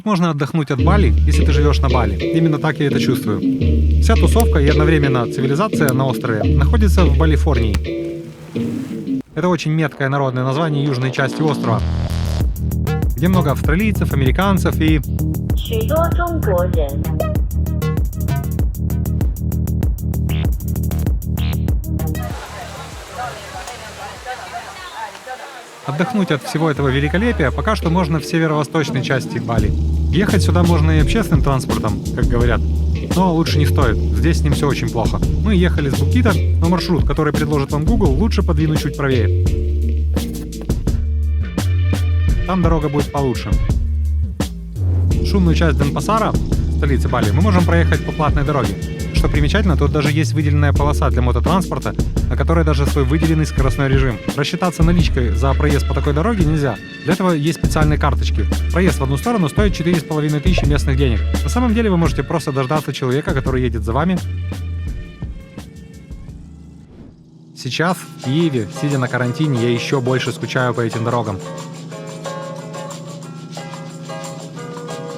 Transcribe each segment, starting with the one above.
Тут можно отдохнуть от Бали, если ты живешь на Бали. Именно так я это чувствую. Вся тусовка и одновременно цивилизация на острове находится в Балифорнии. Это очень меткое народное название южной части острова, где много австралийцев, американцев и... Отдохнуть от всего этого великолепия пока что можно в северо-восточной части Бали. Ехать сюда можно и общественным транспортом, как говорят. Но лучше не стоит, здесь с ним все очень плохо. Мы ехали с Букита, но маршрут, который предложит вам Google, лучше подвинуть чуть правее. Там дорога будет получше. Шумную часть Денпасара, столицы Бали, мы можем проехать по платной дороге. Что примечательно, тут даже есть выделенная полоса для мототранспорта, на которой даже свой выделенный скоростной режим. Рассчитаться наличкой за проезд по такой дороге нельзя. Для этого есть специальные карточки. Проезд в одну сторону стоит 4500 местных денег. На самом деле вы можете просто дождаться человека, который едет за вами. Сейчас в Киеве, сидя на карантине, я еще больше скучаю по этим дорогам.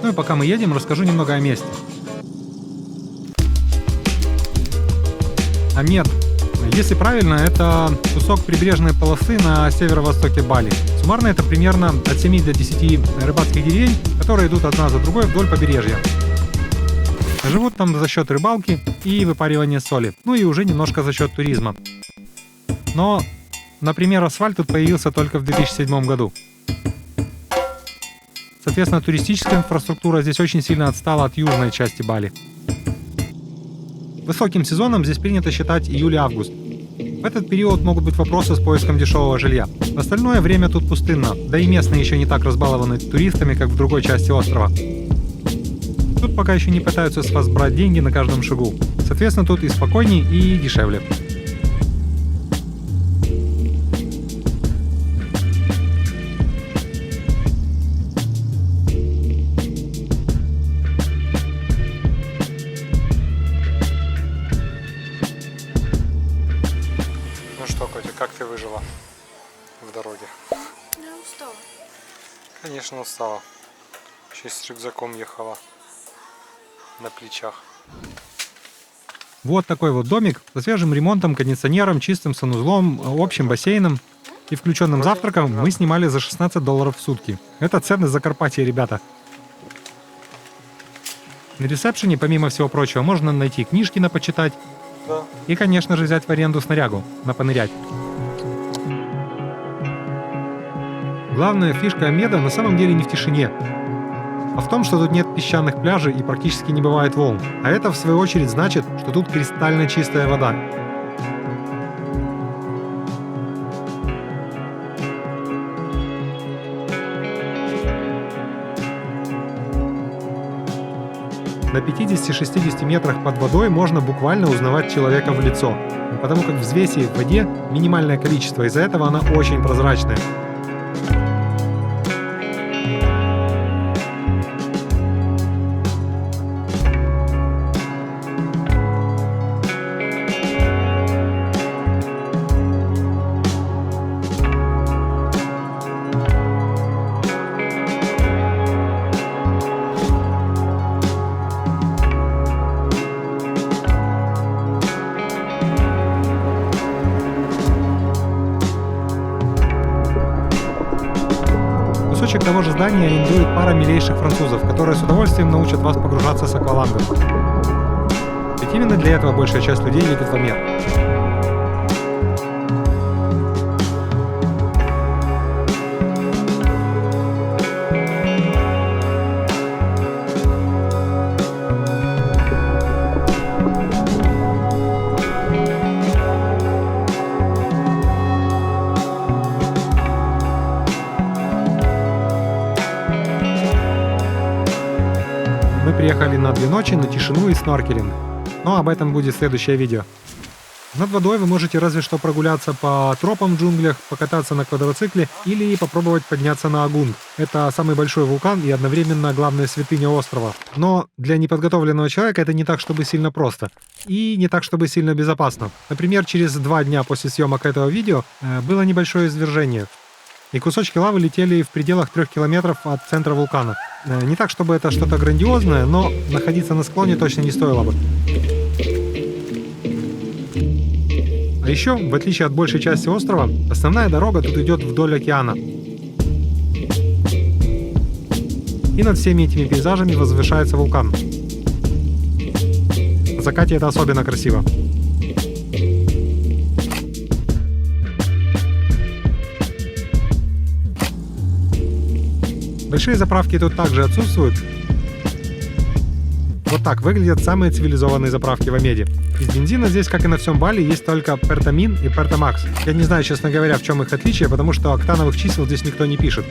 Ну и пока мы едем, расскажу немного о месте. Амет, если правильно, это кусок прибрежной полосы на северо-востоке Бали. Суммарно это примерно от 7 до 10 рыбацких деревень, которые идут одна за другой вдоль побережья. Живут там за счет рыбалки и выпаривания соли, ну и уже немножко за счет туризма. Но, например, асфальт тут появился только в 2007 году. Соответственно, туристическая инфраструктура здесь очень сильно отстала от южной части Бали. Высоким сезоном здесь принято считать июль-август. В этот период могут быть вопросы с поиском дешевого жилья. В остальное время тут пустынно, да и местные еще не так разбалованы туристами, как в другой части острова. Тут пока еще не пытаются с вас брать деньги на каждом шагу. Соответственно, тут и спокойнее, и дешевле. Как ты выжила в дороге? Я устала. Конечно, устала. Еще с рюкзаком ехала на плечах. Вот такой вот домик со свежим ремонтом, кондиционером, чистым санузлом, общим бассейном и включенным завтраком мы снимали за $16 в сутки. Это цены Закарпатья, ребята. На ресепшене, помимо всего прочего, можно найти книжки на почитать. Да. И, конечно же, взять в аренду снарягу на понырять. Главная фишка Амеда на самом деле не в тишине, а в том, что тут нет песчаных пляжей и практически не бывает волн. А это, в свою очередь, значит, что тут кристально чистая вода. На 50-60 метрах под водой можно буквально узнавать человека в лицо, потому как взвеси в воде минимальное количество, из-за этого она очень прозрачная. Кусочек того же здания арендует пара милейших французов, которые с удовольствием научат вас погружаться с аквалангом. Ведь именно для этого большая часть людей едет в Амет. Мы приехали на 2 ночи на тишину и сноркелинг, но об этом будет следующее видео. Над водой вы можете разве что прогуляться по тропам в джунглях, покататься на квадроцикле или попробовать подняться на Агунг. Это самый большой вулкан и одновременно главная святыня острова. Но для неподготовленного человека это не так, чтобы сильно просто. И не так, чтобы сильно безопасно. Например, через 2 дня после съемок этого видео было небольшое извержение. и кусочки лавы летели в пределах 3 километров от центра вулкана. Не так, чтобы это что-то грандиозное, но находиться на склоне точно не стоило бы. А еще, в отличие от большей части острова, основная дорога тут идет вдоль океана. И над всеми этими пейзажами возвышается вулкан. В закате это особенно красиво. Большие заправки тут также отсутствуют. Вот так выглядят самые цивилизованные заправки в Амеде. Из бензина здесь, как и на всем Бали, есть только Pertamин и Pertamax. Я не знаю, честно говоря, в чем их отличие, потому что октановых чисел здесь никто не пишет.